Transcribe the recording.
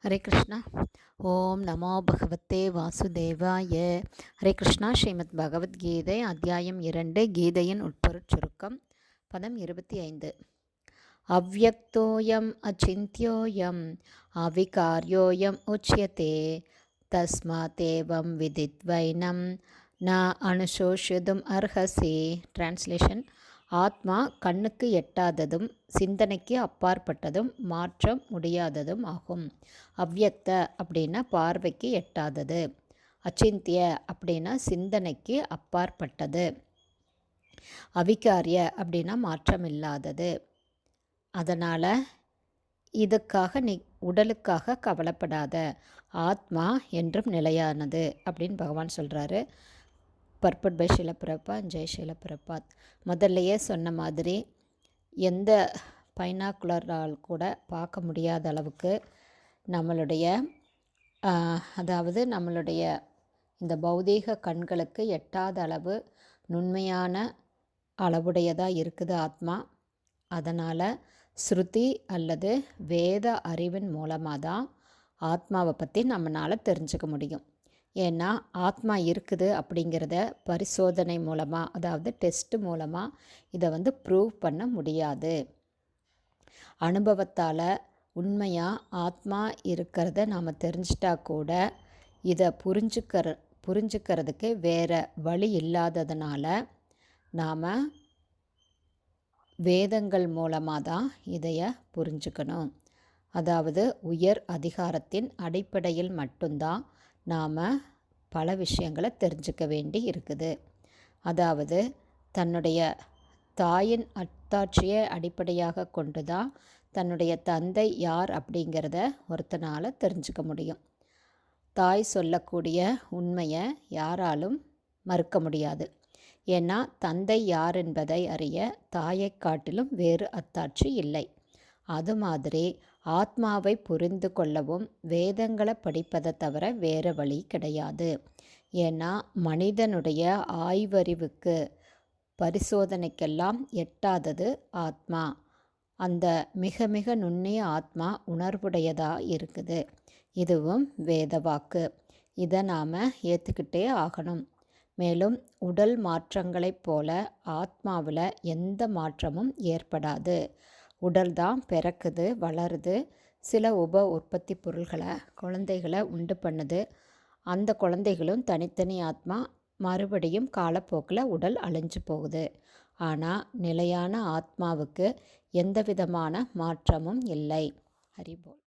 ஹரே கிருஷ்ணா. ஓம் நமோ பகவத்தே வாசுதேவாய. ஹரே கிருஷ்ணா. ஸ்ரீமத் பகவத்கீதை அத்தியாயம் 2, கீதையின் உட்பொருட் சுருக்கம். பதம் 25. அவ்யக்தோயம் அச்சிந்த்யோயம் அவிகார்யோயம் உச்யதே தஸ்மாதேவம் விதித்வைனம் ந அனுசோஷிதும் அர்ஹசி. டிரான்ஸ்லேஷன்: ஆத்மா கண்ணுக்கு எட்டாததும் சிந்தனைக்கு அப்பாற்பட்டதும் மாற்ற முடியாததும் ஆகும். அவ்யக்த அப்படின்னா பார்வைக்கு எட்டாதது, அச்சிந்திய அப்படின்னா சிந்தனைக்கு அப்பாற்பட்டது, அவிகாரிய அப்படின்னா மாற்றமில்லாதது. அதனால் இதுக்காக நீ உடலுக்காக கவலைப்படாத, ஆத்மா என்றும் நிலையானது அப்படின்னு பகவான் சொல்கிறாரு. Purport by Sheela Prabhat. ஜெய் ஷீல பிரபாத். முதல்லையே சொன்ன மாதிரி எந்த பைனாக்குலரால் கூட பார்க்க முடியாத அளவுக்கு நம்மளுடைய நம்மளுடைய இந்த பௌதீக கண்களுக்கு எட்டாத அளவு நுண்மையான அளவுடையதாக இருக்குது ஆத்மா. அதனால் ஸ்ருதி அல்லது வேத அறிவின் மூலமாக தான் ஆத்மாவை பற்றி நம்மளால் தெரிஞ்சுக்க முடியும். ஏன்னா ஆத்மா இருக்குது அப்படிங்கிறத பரிசோதனை மூலமாக, அதாவது டெஸ்ட்டு மூலமாக இதை ப்ரூவ் பண்ண முடியாது. அனுபவத்தால் உண்மையாக ஆத்மா இருக்கிறத நாம் தெரிஞ்சிட்டா கூட இதை புரிஞ்சுக்கிறதுக்கு வேறு வழி இல்லாததுனால நாம் வேதங்கள் மூலமாக தான் இதைய புரிஞ்சுக்கணும். அதாவது உயர் அதிகாரத்தின் அடிப்படையில் மட்டும்தான் நாம் பல விஷயங்களை தெரிஞ்சுக்க வேண்டி இருக்குது. அதாவது தன்னுடைய தாயின் அத்தாட்சியை அடிப்படையாக கொண்டு தான் தன்னுடைய தந்தை யார் அப்படிங்கிறத ஒருத்தனால் தெரிஞ்சுக்க முடியும். தாய் சொல்லக்கூடிய உண்மையை யாராலும் மறுக்க முடியாது. ஏன்னா தந்தை யார் என்பதை அறிய தாயை காட்டிலும் வேறு அத்தாட்சி இல்லை. அது மாதிரி ஆத்மாவை புரிந்து கொள்ளவும் வேதங்களை படிப்பதை தவிர வேறு வழி கிடையாது. ஏன்னா மனிதனுடைய ஆய்வறிவுக்கு பரிசோதனைக்கெல்லாம் எட்டாதது ஆத்மா. அந்த மிக மிக நுண்ணிய ஆத்மா உணர்வுடையதாக இருக்குது. இதுவும் வேத வாக்கு. இதை நாம் ஏற்றுக்கிட்டே ஆகணும். மேலும் உடல் மாற்றங்களைப் போல ஆத்மாவில் எந்த மாற்றமும் ஏற்படாது. உடல் தான் பிறக்குது, வளருது, சில உற்பத்தி பொருள்களை, குழந்தைகளை உண்டு பண்ணுது. அந்த குழந்தைகளும் தனித்தனி ஆத்மா. மறுபடியும் காலப்போக்கில் உடல் அழிஞ்சு போகுது. ஆனால் நிலையான ஆத்மாவுக்கு எந்த விதமான மாற்றமும் இல்லை. ஹரிபோல்.